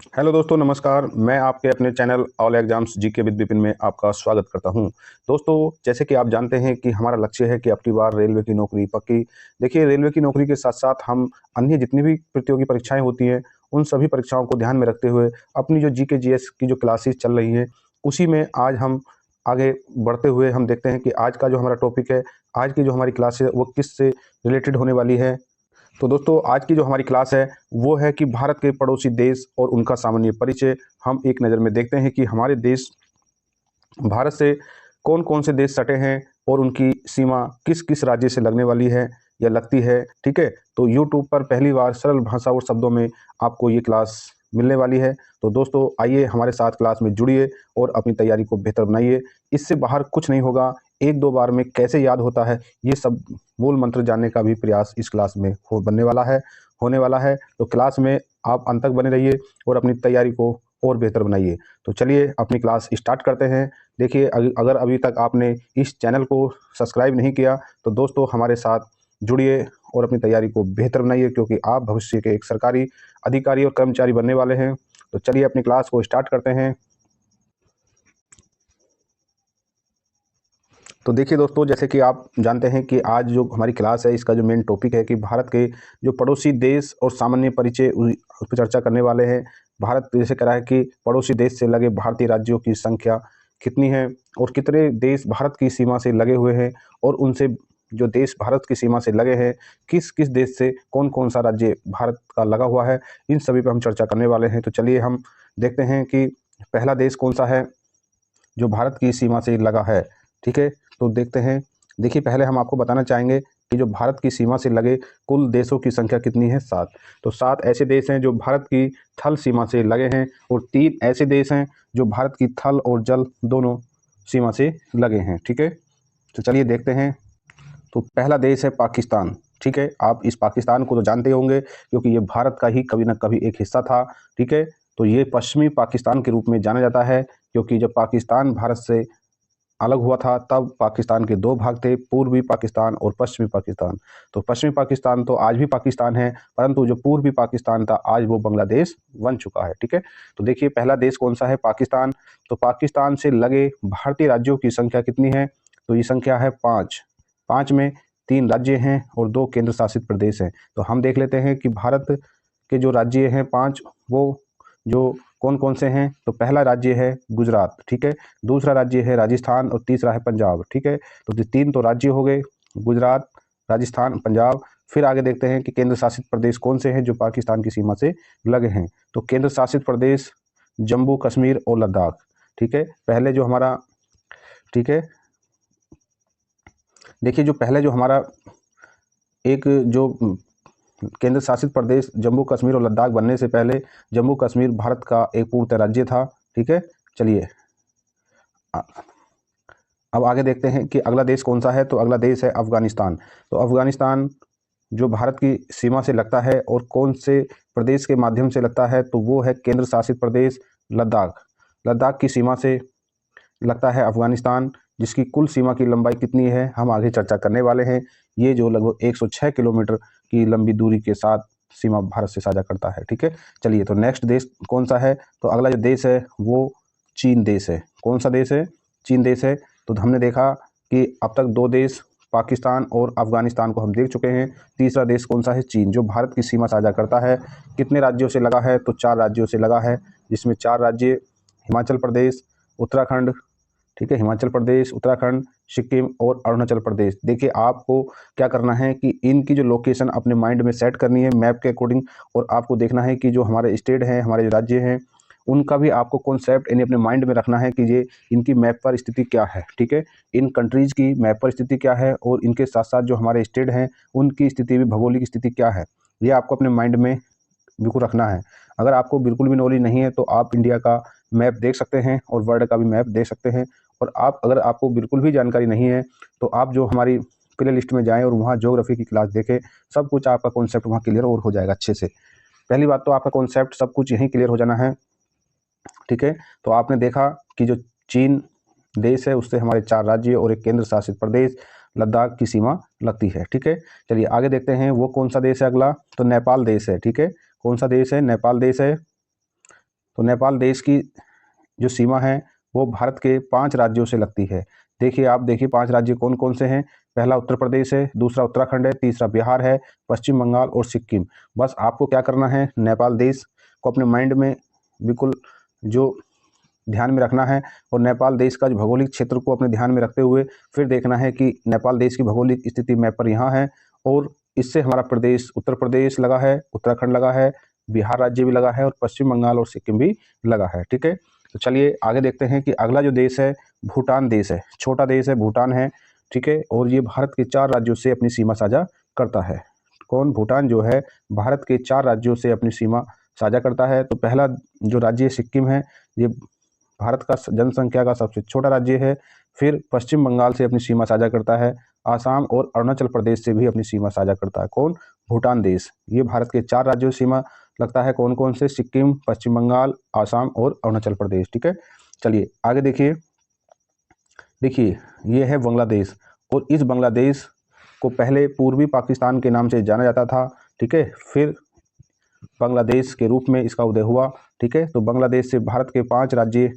Hello दोस्तों, नमस्कार। मैं आपके अपने channel all exams GK with Vipin में आपका स्वागत करता हूं। दोस्तों, जैसे कि आप जानते हैं कि हमारा लक्ष्य है कि अबकी बार रेलवे की नौकरी पक्की। देखिए, रेलवे की नौकरी के साथ-साथ हम अन्य जितनी भी प्रतियोगी परीक्षाएं होती हैं, उन सभी परीक्षाओं को ध्यान में रखते हुए अपनी जो जीके जीएस की जो क्लासेस चल रही हैं, उसी में आज हम आगे बढ़ते हुए हम देखते हैं कि आज का जो हमारा टॉपिक है, आज की जो हमारी क्लास है, वो किससे रिलेटेड होने वाली है। तो दोस्तों, आज की जो हमारी क्लास है वो है कि भारत के पड़ोसी देश और उनका सामान्य परिचय। हम एक नज़र में देखते हैं कि हमारे देश भारत से कौन कौन से देश सटे हैं और उनकी सीमा किस किस राज्य से लगने वाली है या लगती है। ठीक है, तो यूट्यूब पर पहली बार सरल भाषा और शब्दों में आपको ये क्लास मिलने वाली है। तो दोस्तों, आइए हमारे साथ क्लास में जुड़िए और अपनी तैयारी को बेहतर बनाइए। इससे बाहर कुछ नहीं होगा, एक दो बार में कैसे याद होता है, ये सब मूल मंत्र जानने का भी प्रयास इस क्लास में होने वाला है। तो क्लास में आप अंत तक बने रहिए और अपनी तैयारी को और बेहतर बनाइए। तो चलिए अपनी क्लास स्टार्ट करते हैं। देखिए, अगर अभी तक आपने इस चैनल को सब्सक्राइब नहीं किया तो दोस्तों हमारे साथ जुड़िए और अपनी तैयारी को बेहतर बनाइए, क्योंकि आप भविष्य के एक सरकारी अधिकारी और कर्मचारी बनने वाले हैं। तो चलिए अपनी क्लास को स्टार्ट करते हैं। तो देखिए दोस्तों, जैसे कि आप जानते हैं कि आज जो हमारी क्लास है, इसका जो मेन टॉपिक है कि भारत के जो पड़ोसी देश और सामान्य परिचय उस पर चर्चा करने वाले हैं। भारत जैसे कह रहा है कि पड़ोसी देश से लगे भारतीय राज्यों की संख्या कितनी है और कितने देश भारत की सीमा से लगे हुए हैं, और उनसे जो देश भारत की सीमा से लगे हैं, किस किस देश से कौन कौन सा राज्य भारत का लगा हुआ है, इन सभी पर हम चर्चा करने वाले हैं। तो चलिए हम देखते हैं कि पहला देश कौन सा है जो भारत की सीमा से लगा है। ठीक है, तो देखते हैं। देखिए, पहले हम आपको बताना चाहेंगे कि जो भारत की सीमा से लगे कुल देशों की संख्या कितनी है, 7। तो 7 ऐसे देश हैं जो भारत की थल सीमा से लगे हैं, और 3 ऐसे देश हैं जो भारत की थल और जल दोनों सीमा से लगे हैं। ठीक है, तो चलिए देखते हैं। तो पहला देश है पाकिस्तान। ठीक है, आप इस पाकिस्तान को तो जानते होंगे, क्योंकि ये भारत का ही कभी ना कभी एक हिस्सा था। ठीक है, तो ये पश्चिमी पाकिस्तान के रूप में जाना जाता है, क्योंकि जब पाकिस्तान भारत से अलग हुआ था तब पाकिस्तान के 2 भाग थे, पूर्वी पाकिस्तान और पश्चिमी पाकिस्तान। तो पश्चिमी पाकिस्तान तो आज भी पाकिस्तान है, परंतु जो पूर्वी पाकिस्तान था आज वो बांग्लादेश बन चुका है। ठीक है, तो देखिए पहला देश कौन सा है, पाकिस्तान। तो पाकिस्तान से लगे भारतीय राज्यों की संख्या कितनी है, तो ये संख्या है 5। 5 में 3 राज्य हैं और 2 केंद्र शासित प्रदेश हैं। तो हम देख लेते हैं कि भारत के जो राज्य हैं 5, वो जो कौन कौन से हैं। तो पहला राज्य है गुजरात। ठीक है, दूसरा राज्य है राजस्थान और तीसरा है पंजाब। ठीक है, तो 3 तो राज्य हो गए, गुजरात, राजस्थान, पंजाब। फिर आगे देखते हैं कि केंद्र शासित प्रदेश कौन से हैं जो पाकिस्तान की सीमा से लगे हैं। तो केंद्र शासित प्रदेश जम्मू कश्मीर और लद्दाख। ठीक है, पहले जो हमारा, ठीक है, देखिए जो पहले जो हमारा एक जो केंद्र शासित प्रदेश जम्मू कश्मीर और लद्दाख बनने से पहले जम्मू कश्मीर भारत का एक पूर्णतः राज्य था। ठीक है, चलिए अब आगे देखते हैं कि अगला देश कौन सा है। तो अगला देश है अफगानिस्तान। तो अफगानिस्तान जो भारत की सीमा से लगता है और कौन से प्रदेश के माध्यम से लगता है, तो वो है केंद्र शासित प्रदेश लद्दाख। लद्दाख की सीमा से लगता है अफगानिस्तान, जिसकी कुल सीमा की लंबाई कितनी है हम आगे चर्चा करने वाले हैं। ये जो लगभग 106 किलोमीटर की लंबी दूरी के साथ सीमा भारत से साझा करता है। ठीक है, चलिए तो नेक्स्ट देश कौन सा है। तो अगला जो देश है वो चीन देश है। कौन सा देश है, चीन देश है। तो हमने देखा कि अब तक 2 देश पाकिस्तान और अफगानिस्तान को हम देख चुके हैं। तीसरा देश कौन सा है, चीन, जो भारत की सीमा साझा करता है। कितने राज्यों से लगा है, तो 4 राज्यों से लगा है, जिसमें 4 राज्य हिमाचल प्रदेश, उत्तराखंड, ठीक है, हिमाचल प्रदेश, उत्तराखंड, सिक्किम और अरुणाचल प्रदेश। देखिए आपको क्या करना है कि इनकी जो लोकेशन अपने माइंड में सेट करनी है मैप के अकॉर्डिंग, और आपको देखना है कि जो हमारे स्टेट हैं, हमारे जो राज्य हैं, उनका भी आपको कॉन्सेप्ट यानी अपने माइंड में रखना है कि ये इनकी मैप पर स्थिति क्या है। ठीक है, इन कंट्रीज़ की मैप पर स्थिति क्या है, और इनके साथ साथ जो हमारे स्टेट हैं उनकी स्थिति भी, भौगोलिक स्थिति क्या है, ये आपको अपने माइंड में बिल्कुल रखना है। अगर आपको बिल्कुल भी नॉलेज नहीं है तो आप इंडिया का मैप देख सकते हैं और वर्ल्ड का भी मैप देख सकते हैं। और आप, अगर आपको बिल्कुल भी जानकारी नहीं है तो आप जो हमारी प्ले लिस्ट में जाएँ और वहाँ ज्योग्राफी की क्लास देखें, सब कुछ आपका कॉन्सेप्ट वहाँ क्लियर और हो जाएगा अच्छे से। पहली बात तो आपका कॉन्सेप्ट सब कुछ यहीं क्लियर हो जाना है। ठीक है, तो आपने देखा कि जो चीन देश है उससे हमारे 4 राज्य और एक केंद्र शासित प्रदेश लद्दाख की सीमा लगती है। ठीक है, चलिए आगे देखते हैं वो कौन सा देश है अगला। तो नेपाल देश है। ठीक है, कौन सा देश है, नेपाल देश है। तो नेपाल देश की जो सीमा है वो भारत के 5 राज्यों से लगती है। देखिए, आप देखिए 5 राज्य कौन कौन से हैं। पहला उत्तर प्रदेश है, दूसरा उत्तराखंड है, तीसरा बिहार है, पश्चिम बंगाल और सिक्किम। बस आपको क्या करना है, नेपाल देश को अपने माइंड में बिल्कुल जो ध्यान में रखना है और नेपाल देश का जो भौगोलिक क्षेत्र को अपने ध्यान में रखते हुए फिर देखना है कि नेपाल देश की भौगोलिक स्थिति मैप पर यहाँ है और इससे हमारा प्रदेश उत्तर प्रदेश लगा है, उत्तराखंड लगा है, बिहार राज्य भी लगा है और पश्चिम बंगाल और सिक्किम भी लगा है। ठीक है, तो चलिए आगे देखते हैं कि अगला जो देश है भूटान देश है। छोटा देश है, भूटान है। ठीक है, और ये भारत के 4 राज्यों से अपनी सीमा साझा करता है। कौन? भूटान जो है भारत के 4 राज्यों से अपनी सीमा साझा करता है। तो पहला जो राज्य है सिक्किम है, ये भारत का जनसंख्या का सबसे छोटा राज्य है। फिर पश्चिम बंगाल से अपनी सीमा साझा करता है। आसाम और अरुणाचल प्रदेश से भी अपनी सीमा साझा करता है। कौन? भूटान देश। ये भारत के 4 राज्यों से सीमा लगता है। कौन कौन से? सिक्किम, पश्चिम बंगाल, आसाम और अरुणाचल प्रदेश। ठीक है, चलिए आगे देखिए। देखिए, ये है बांग्लादेश और इस बांग्लादेश को पहले पूर्वी पाकिस्तान के नाम से जाना जाता था। ठीक है, फिर बांग्लादेश के रूप में इसका उदय हुआ। ठीक है, तो बांग्लादेश से भारत के 5 राज्य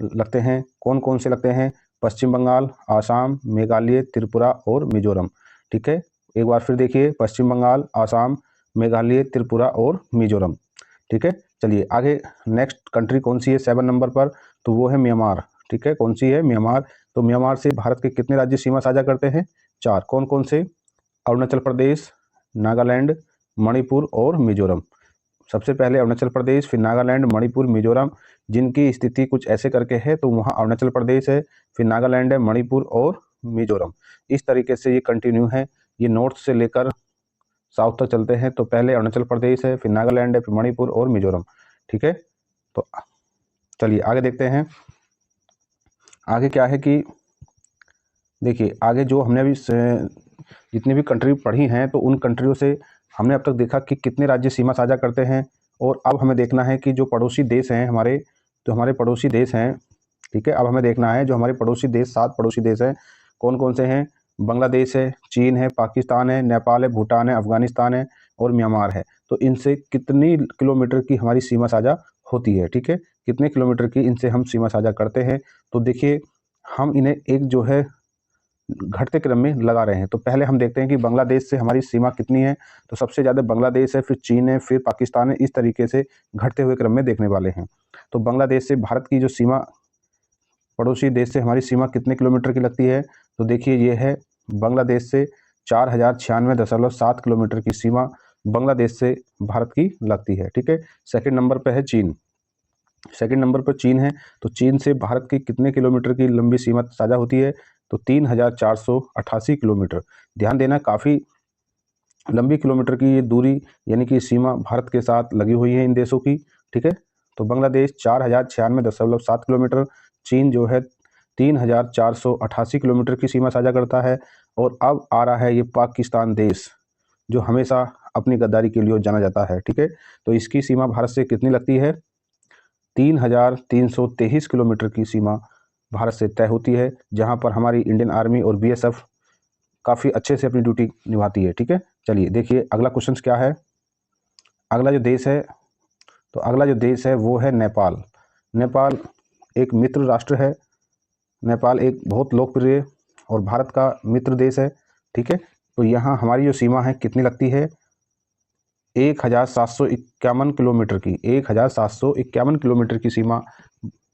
लगते हैं। कौन कौन से लगते हैं? पश्चिम बंगाल, आसाम, मेघालय, त्रिपुरा और मिजोरम। ठीक है, एक बार फिर देखिए, पश्चिम बंगाल, आसाम, मेघालय, त्रिपुरा और मिजोरम। ठीक है, चलिए आगे नेक्स्ट कंट्री कौन सी है 7 नंबर पर? तो वो है म्यांमार। ठीक है, कौन सी है? म्यांमार। तो म्यांमार से भारत के कितने राज्य सीमा साझा करते हैं? 4। कौन कौन से? अरुणाचल प्रदेश, नागालैंड, मणिपुर और मिजोरम। सबसे पहले अरुणाचल प्रदेश, फिर नागालैंड, मणिपुर, मिजोरम, जिनकी स्थिति कुछ ऐसे करके है। तो वहाँ अरुणाचल प्रदेश है, फिर नागालैंड है, मणिपुर और मिजोरम। इस तरीके से ये कंटिन्यू है। ये नॉर्थ से लेकर साउथ तक चलते हैं। तो पहले अरुणाचल प्रदेश है, फिर नागालैंड है, फिर मणिपुर और मिजोरम। ठीक है, तो चलिए आगे देखते हैं। आगे क्या है कि देखिए, आगे जो हमने अभी जितनी भी कंट्री पढ़ी हैं तो उन कंट्रियों से हमने अब तक देखा कि कितने राज्य सीमा साझा करते हैं। और अब हमें देखना है कि जो पड़ोसी देश हैं हमारे, जो हमारे पड़ोसी देश हैं। ठीक है, अब हमें देखना है जो हमारे पड़ोसी देश 7 पड़ोसी देश हैं कौन कौन से हैं। बांग्लादेश है, चीन है, पाकिस्तान है, नेपाल है, भूटान है, अफगानिस्तान है और म्यांमार है। तो इनसे कितनी किलोमीटर की हमारी सीमा साझा होती है? ठीक है, कितने किलोमीटर की इनसे हम सीमा साझा करते हैं? तो देखिए, हम इन्हें एक जो है घटते क्रम में लगा रहे हैं। तो पहले हम देखते हैं कि बांग्लादेश से हमारी सीमा कितनी है। तो सबसे ज़्यादा बांग्लादेश है, फिर चीन है, फिर पाकिस्तान है। इस तरीके से घटते हुए क्रम में देखने वाले हैं। तो बांग्लादेश से भारत की जो सीमा, पड़ोसी देश से हमारी सीमा कितने किलोमीटर की लगती है? तो देखिए, ये है बांग्लादेश से 4096.7 किलोमीटर की सीमा बांग्लादेश से भारत की लगती है। ठीक है, सेकंड नंबर पर है चीन। सेकंड नंबर पर चीन है। तो चीन से भारत की कितने किलोमीटर की लंबी सीमा साझा होती है? तो 3488 किलोमीटर। ध्यान देना, काफ़ी लंबी किलोमीटर की ये दूरी यानी कि सीमा भारत के साथ लगी हुई है इन देशों की। ठीक है, तो बांग्लादेश 4096.7 किलोमीटर, चीन जो है 3488 किलोमीटर की सीमा साझा करता है। और अब आ रहा है ये पाकिस्तान देश, जो हमेशा अपनी गद्दारी के लिए जाना जाता है। ठीक है, तो इसकी सीमा भारत से कितनी लगती है? 3323 किलोमीटर की सीमा भारत से तय होती है, जहां पर हमारी इंडियन आर्मी और बीएसएफ काफ़ी अच्छे से अपनी ड्यूटी निभाती है। ठीक है, चलिए देखिए अगला क्वेश्चन क्या है। अगला जो देश है, तो अगला जो देश है वो है नेपाल। नेपाल एक मित्र राष्ट्र है। नेपाल एक बहुत लोकप्रिय और भारत का मित्र देश है। ठीक है, तो यहाँ हमारी जो सीमा है कितनी लगती है? 1751 किलोमीटर की, 1751 किलोमीटर की सीमा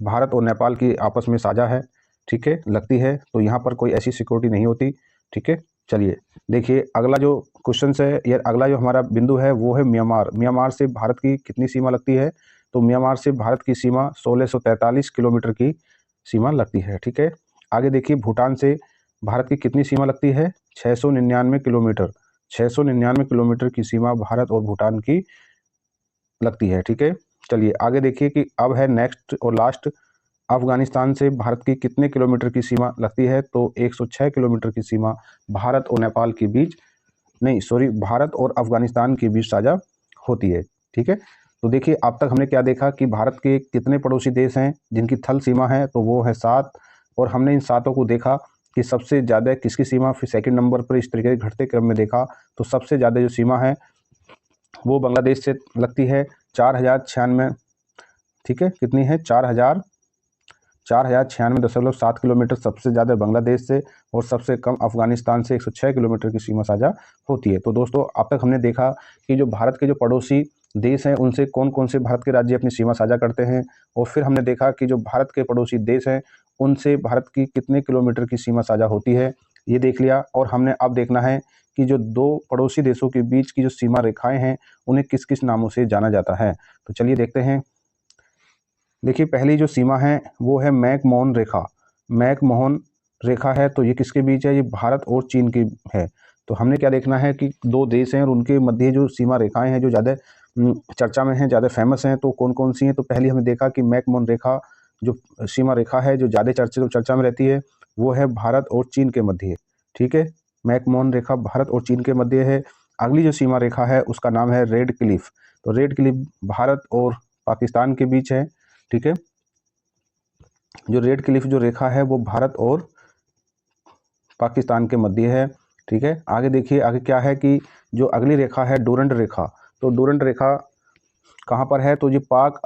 भारत और नेपाल की आपस में साझा है। ठीक है, लगती है। तो यहाँ पर कोई ऐसी सिक्योरिटी नहीं होती। ठीक है, चलिए देखिए अगला जो क्वेश्चन है या अगला जो हमारा बिंदु है वो है म्यांमार। म्यांमार से भारत की कितनी सीमा लगती है? तो म्यांमार से भारत की सीमा 1643 किलोमीटर की सीमा लगती है। ठीक है, आगे देखिए भूटान से भारत की कितनी सीमा लगती है? 699 किलोमीटर। 699 किलोमीटर की सीमा भारत और भूटान की लगती है। ठीक है, चलिए आगे देखिए कि अब है नेक्स्ट और लास्ट, अफगानिस्तान से भारत की कितने किलोमीटर की सीमा लगती है? तो 106 किलोमीटर की सीमा भारत और नेपाल के बीच, नहीं सॉरी, भारत और अफगानिस्तान के बीच साझा होती है। ठीक है, तो देखिए अब तक हमने क्या देखा कि भारत के कितने पड़ोसी देश हैं जिनकी थल सीमा है? तो वो है 7। और हमने इन 7 को देखा कि सबसे ज़्यादा किसकी सीमा, फिर सेकंड नंबर पर इस तरीके से घटते क्रम में देखा तो सबसे ज़्यादा जो सीमा है वो बांग्लादेश से लगती है, 4096 ठीक है, कितनी है 4,096.7 किलोमीटर सबसे ज़्यादा बांग्लादेश से, और सबसे कम अफगानिस्तान से 106 किलोमीटर की सीमा साझा होती है। तो दोस्तों अब तक हमने देखा कि जो भारत के जो पड़ोसी देश हैं उनसे कौन कौन से भारत के राज्य अपनी सीमा साझा करते हैं, और फिर हमने देखा कि जो भारत के पड़ोसी देश हैं उनसे भारत की कितने किलोमीटर की सीमा साझा होती है, ये देख लिया। और हमने अब देखना है कि जो दो पड़ोसी देशों के बीच की जो सीमा रेखाएं हैं उन्हें किस किस नामों से जाना जाता है। तो चलिए देखते हैं। देखिए पहली जो सीमा है वो है मैकमोहन रेखा। मैकमोहन रेखा है तो ये किसके बीच है, ये भारत और चीन की है। तो हमने क्या देखना है कि दो देश हैं और उनके मध्य जो सीमा रेखाएं हैं जो ज़्यादा चर्चा में हैं, ज़्यादा फेमस हैं, तो कौन कौन सी हैं। तो पहली हमने देखा कि मैकमोहन रेखा जो सीमा रेखा है जो ज़्यादा चर्चा में रहती है वो है भारत और चीन के मध्य। ठीक है, मैकमोहन रेखा भारत और चीन के मध्य है। अगली जो सीमा रेखा है उसका नाम है रेड क्लिफ। तो रेड क्लिफ भारत और पाकिस्तान के बीच है। ठीक है, जो रेड क्लिफ जो रेखा है वो भारत और पाकिस्तान के मध्य है। ठीक है, आगे देखिए आगे क्या है कि जो अगली रेखा है डोरंड रेखा। तो डोरंड रेखा कहाँ पर है, तो ये पाक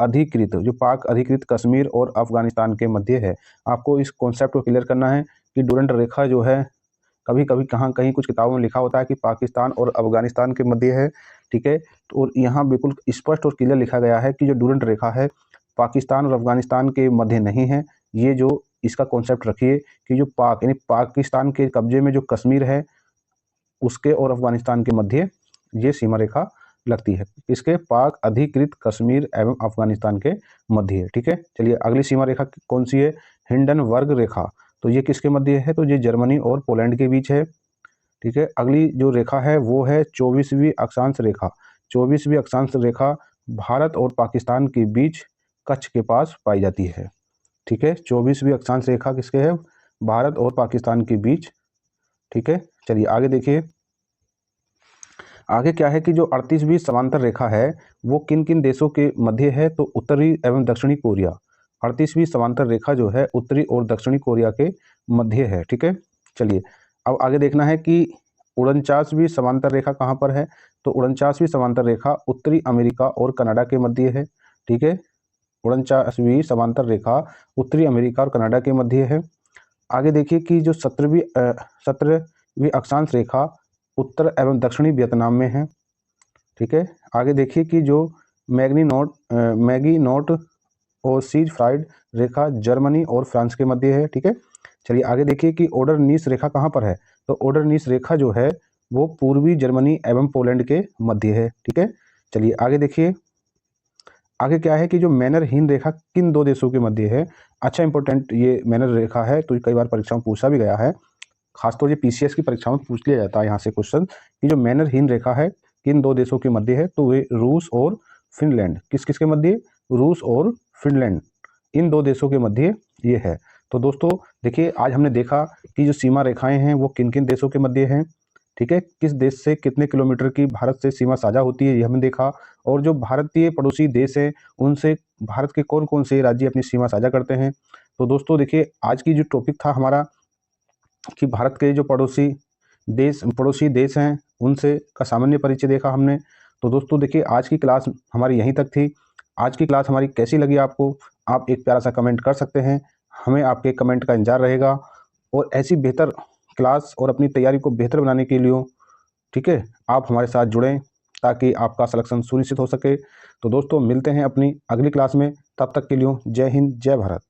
अधिकृत कश्मीर और अफगानिस्तान के मध्य है। आपको इस कॉन्सेप्ट को क्लियर करना है कि डोरंड रेखा जो है कभी कभी कहीं कुछ किताबों में लिखा होता है कि पाकिस्तान और अफगानिस्तान के मध्य है। ठीक है, तो और यहाँ बिल्कुल स्पष्ट और क्लियर लिखा गया है कि जो डोरंड रेखा है पाकिस्तान और अफगानिस्तान के मध्य नहीं है। ये जो इसका कॉन्सेप्ट रखिए कि जो पाक यानी पाकिस्तान के कब्जे में जो कश्मीर है उसके और अफगानिस्तान के मध्य ये सीमा रेखा लगती है। इसके पाक अधिकृत कश्मीर एवं अफगानिस्तान के मध्य है। ठीक है, चलिए अगली सीमा रेखा कौन सी है, हिंडनबर्ग रेखा। तो ये किसके मध्य है, तो ये जर्मनी और पोलैंड के बीच है। ठीक है, अगली जो रेखा है वो है 24वीं अक्षांश रेखा। 24वीं अक्षांश रेखा भारत और पाकिस्तान के बीच कच्छ के पास पाई जाती है। ठीक है, 24वीं अक्षांश रेखा किसके है, भारत और पाकिस्तान के बीच। ठीक है, चलिए आगे देखिए। आगे क्या है कि जो 38वीं समांतर रेखा है वो किन किन देशों के मध्य है, तो उत्तरी एवं दक्षिणी कोरिया। 38वीं समांतर रेखा जो है उत्तरी और दक्षिणी कोरिया के मध्य है। ठीक है, चलिए अब आगे देखना है कि 49वीं समांतर रेखा कहाँ पर है, तो 49वीं समांतर रेखा उत्तरी अमेरिका और कनाडा के मध्य है। ठीक है, 49वीं समांतर रेखा उत्तरी अमेरिका और कनाडा के मध्य है। आगे देखिए कि जो 17वीं अक्षांश रेखा उत्तर एवं दक्षिणी वियतनाम में है। ठीक है, आगे देखिए कि जो मैगी नोट और सीज फ्राइड रेखा जर्मनी और फ्रांस के मध्य है। ठीक है, चलिए आगे देखिए कि ऑर्डर नीस रेखा कहाँ पर है, तो ऑर्डर नीस रेखा जो है वो पूर्वी जर्मनी एवं पोलैंड के मध्य है। ठीक है, चलिए आगे देखिए। आगे क्या है कि जो मैनरहीन रेखा किन दो देशों के मध्य है। अच्छा इंपॉर्टेंट ये मैनर रेखा है, तो कई बार परीक्षाओं में पूछा भी गया है, खासतौर से पीसीएस की परीक्षाओं में पूछ लिया जाता है यहाँ से क्वेश्चन कि जो मैनरहीन रेखा है किन दो देशों के मध्य है, तो वे रूस और फिनलैंड। किस किस के मध्य, रूस और फिनलैंड, इन दो देशों के मध्य ये है। तो दोस्तों देखिए आज हमने देखा कि जो सीमा रेखाएं हैं वो किन किन देशों के मध्य हैं। ठीक है, किस देश से कितने किलोमीटर की भारत से सीमा साझा होती है ये हमने देखा, और जो भारतीय पड़ोसी देश हैं उनसे भारत के कौन कौन से राज्य अपनी सीमा साझा करते हैं। तो दोस्तों देखिए आज की जो टॉपिक था हमारा कि भारत के जो पड़ोसी देश हैं उनसे का सामान्य परिचय देखा हमने। तो दोस्तों देखिए आज की क्लास हमारी यहीं तक थी। आज की क्लास हमारी कैसी लगी आपको, आप एक प्यारा सा कमेंट कर सकते हैं, हमें आपके कमेंट का इंतजार रहेगा। और ऐसी बेहतर क्लास और अपनी तैयारी को बेहतर बनाने के लिए ठीक है आप हमारे साथ जुड़ें ताकि आपका सिलेक्शन सुनिश्चित हो सके। तो दोस्तों मिलते हैं अपनी अगली क्लास में, तब तक के लिए जय हिंद जय भारत।